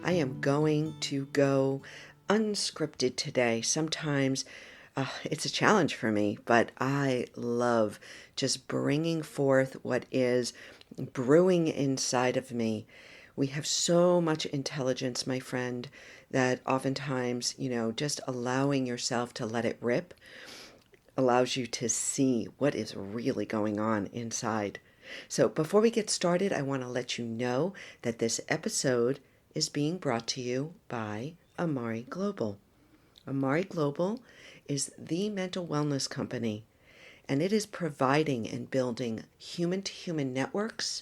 I am going to go unscripted today. Sometimes it's a challenge for me, but I love just bringing forth what is brewing inside of me. We have so much intelligence, my friend, that oftentimes, just allowing yourself to let it rip allows you to see what is really going on inside. So, before we get started, I want to let you know that this episode is being brought to you by Amari Global. Amari Global is the mental wellness company, and it is providing and building human to human networks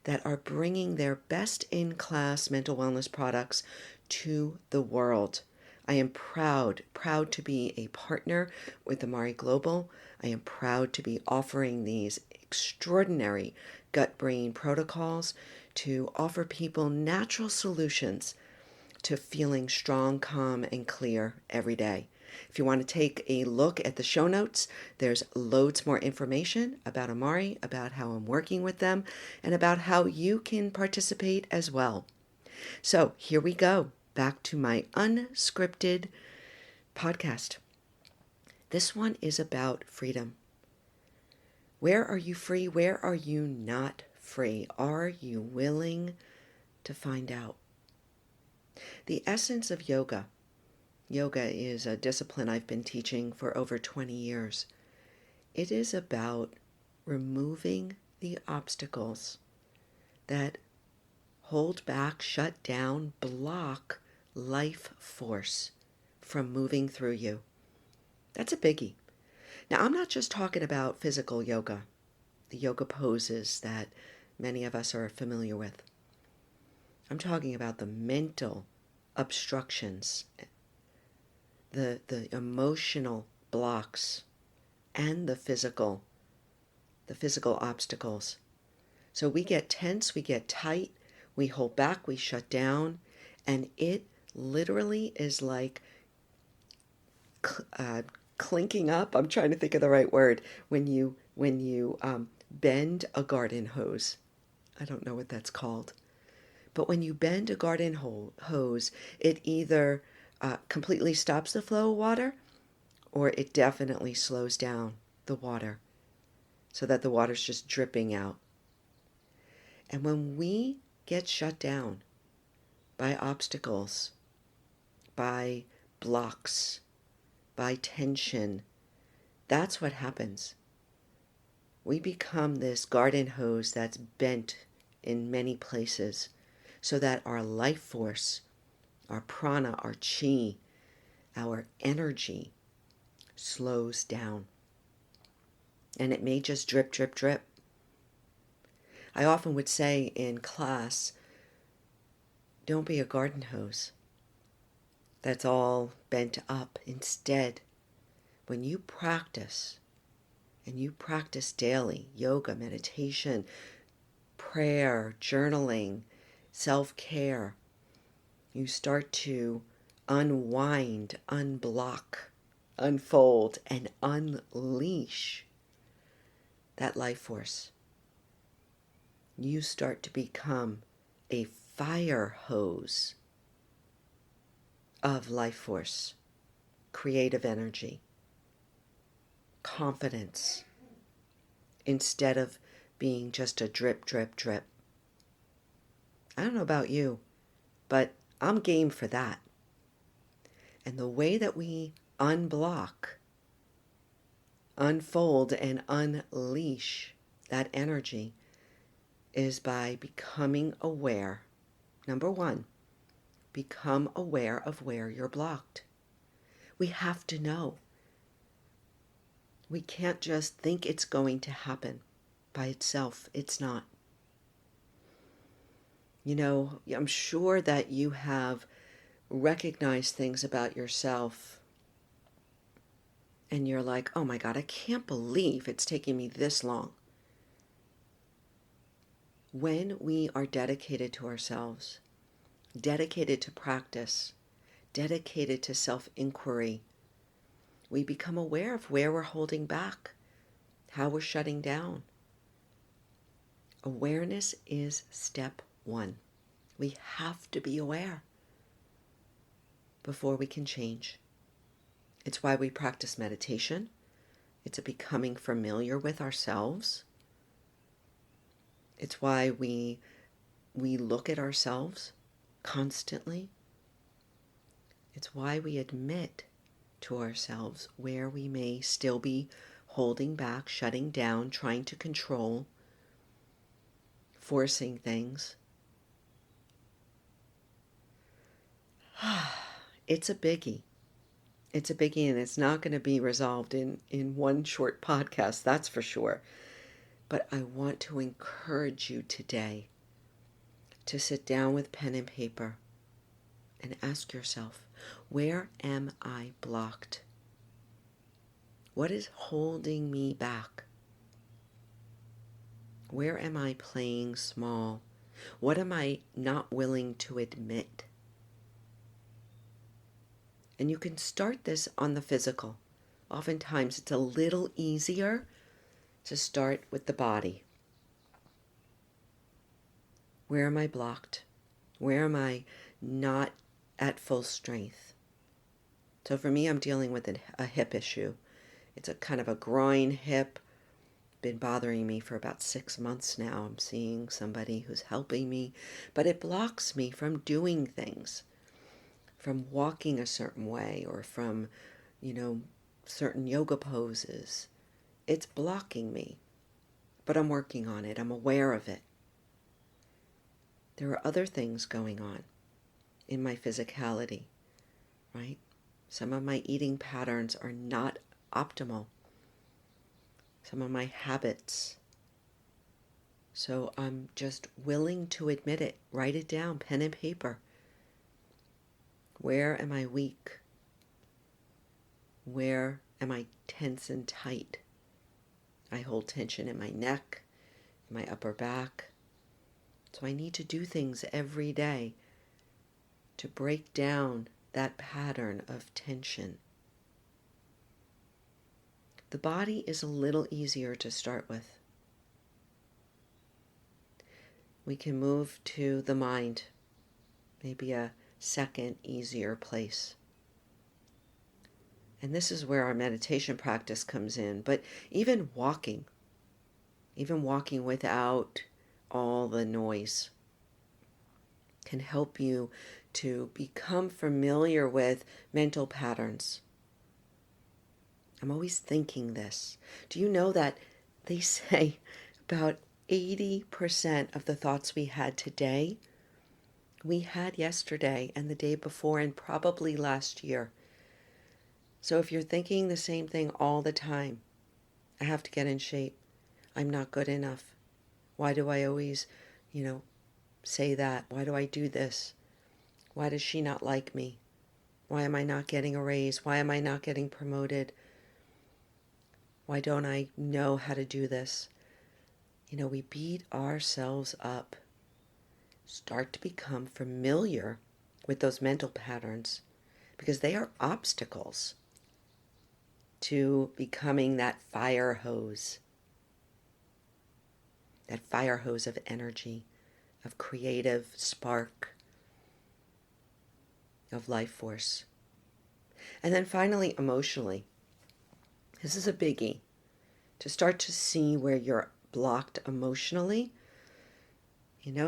that are bringing their best in class mental wellness products to the world. I am proud to be a partner with Amari Global. I am proud to be offering these extraordinary gut brain protocols to offer people natural solutions to feeling strong, calm, and clear every day. If you want to take a look at the show notes, there's loads more information about Amari, about how I'm working with them, and about how you can participate as well. So here we go, back to my unscripted podcast. This one is about freedom. Where are you free? Where are you not free? Are you willing to find out? The essence of yoga. Yoga is a discipline I've been teaching for over 20 years. It is about removing the obstacles that hold back, shut down, block life force from moving through you. That's a biggie. Now, I'm not just talking about physical yoga, the yoga poses that many of us are familiar with. I'm talking about the mental obstructions, the emotional blocks, and the physical obstacles. So we get tense, we get tight, we hold back, we shut down, and it literally is like clinking up. I'm trying to think of the right word when you bend a garden hose. I don't know what that's called. But when you bend a garden hose, it either completely stops the flow of water or it definitely slows down the water so that the water's just dripping out. And when we get shut down by obstacles, by blocks, by tension, that's what happens. We become this garden hose that's bent in many places so that our life force, our prana, our chi, our energy slows down. And it may just drip, drip, drip. I often would say in class, don't be a garden hose that's all bent up. Instead, when you practice, and you practice daily, yoga, meditation, prayer, journaling, self-care, you start to unwind, unblock, unfold, and unleash that life force. You start to become a fire hose of life force, creative energy, confidence, instead of being just a drip, drip, drip. I don't know about you, but I'm game for that. And the way that we unblock, unfold, and unleash that energy is by becoming aware. Number one, become aware of where you're blocked. We have to know. We can't just think it's going to happen by itself. It's not. I'm sure that you have recognized things about yourself and you're like, oh my God, I can't believe it's taking me this long. When we are dedicated to ourselves, dedicated to practice, dedicated to self-inquiry, we become aware of where we're holding back, how we're shutting down. Awareness is step one. We have to be aware before we can change. It's why we practice meditation. It's a becoming familiar with ourselves. It's why we look at ourselves constantly. It's why we admit to ourselves where we may still be holding back, shutting down, trying to control, forcing things. It's a biggie. It's a biggie, and it's not going to be resolved in one short podcast, that's for sure. But I want to encourage you today to sit down with pen and paper and ask yourself, where am I blocked? What is holding me back? Where am I playing small? What am I not willing to admit? And you can start this on the physical. Oftentimes it's a little easier to start with the body. Where am I blocked? Where am I not at full strength? So for me, I'm dealing with a hip issue. It's a kind of a groin hip. Been bothering me for about 6 months now. I'm seeing somebody who's helping me, but it blocks me from doing things, from walking a certain way, or from, certain yoga poses. It's blocking me, but I'm working on it. I'm aware of it. There are other things going on in my physicality, right? Some of my eating patterns are not optimal. Some of my habits. So I'm just willing to admit it. Write it down, pen and paper. Where am I weak? Where am I tense and tight? I hold tension in my neck, in my upper back. So I need to do things every day to break down that pattern of tension. The body is a little easier to start with. We can move to the mind, maybe a second, easier place. And this is where our meditation practice comes in. But even walking without all the noise, can help you to become familiar with mental patterns. I'm always thinking this. Do you know that they say about 80% of the thoughts we had today, we had yesterday and the day before and probably last year. So if you're thinking the same thing all the time, I have to get in shape. I'm not good enough. Why do I always, say that? Why do I do this? Why does she not like me? Why am I not getting a raise? Why am I not getting promoted? Why don't I know how to do this? We beat ourselves up. Start to become familiar with those mental patterns because they are obstacles to becoming that fire hose of energy, of creative spark, of life force. And then finally, emotionally. This is a biggie. To start to see where you're blocked emotionally.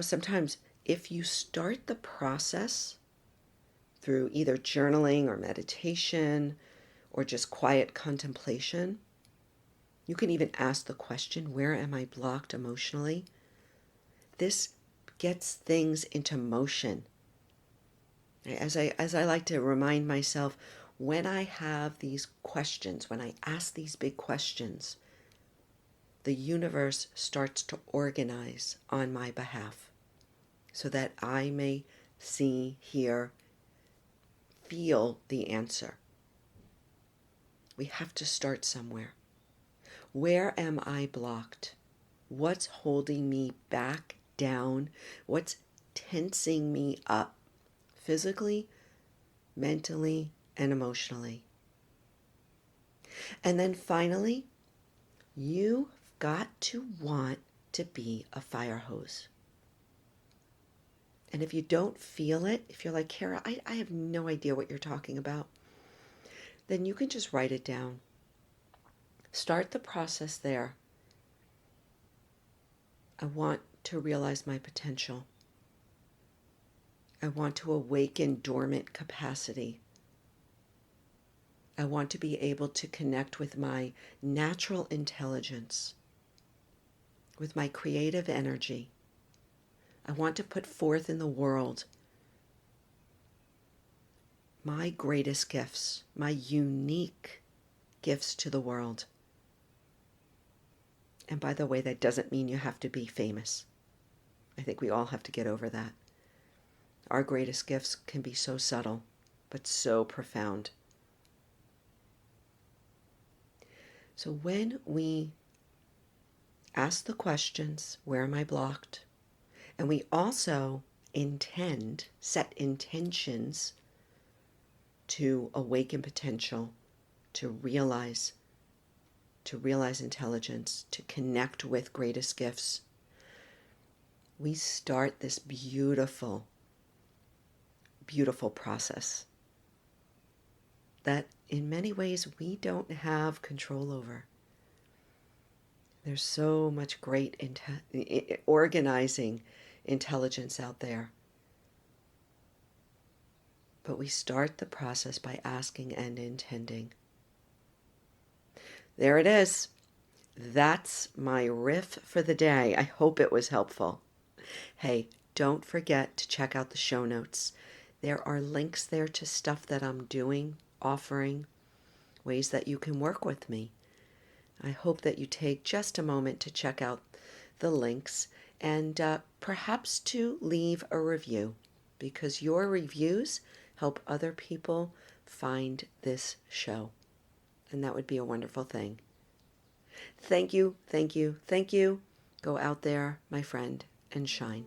Sometimes if you start the process through either journaling or meditation or just quiet contemplation, you can even ask the question, where am I blocked emotionally? This gets things into motion. As I like to remind myself, when I have these questions, when I ask these big questions, the universe starts to organize on my behalf so that I may see, hear, feel the answer. We have to start somewhere. Where am I blocked? What's holding me back down? What's tensing me up physically, mentally, and emotionally? And then finally, you've got to want to be a fire hose. And if you don't feel it, if you're like, Kara, I have no idea what you're talking about, then you can just write it down. Start the process there. I want to realize my potential. I want to awaken dormant capacity. I want to be able to connect with my natural intelligence, with my creative energy. I want to put forth in the world my greatest gifts, my unique gifts to the world. And by the way, that doesn't mean you have to be famous. I think we all have to get over that. Our greatest gifts can be so subtle, but so profound. So when we ask the questions, where am I blocked? And we also set intentions to awaken potential, to realize intelligence, to connect with greatest gifts. We start this beautiful, beautiful process that in many ways we don't have control over. There's so much great organizing intelligence out there. But we start the process by asking and intending. There it is. That's my riff for the day. I hope it was helpful. Hey, don't forget to check out the show notes. There are links there to stuff that I'm doing, offering, ways that you can work with me. I hope that you take just a moment to check out the links and perhaps to leave a review, because your reviews help other people find this show. And that would be a wonderful thing. Thank you, thank you, thank you. Go out there, my friend, and shine.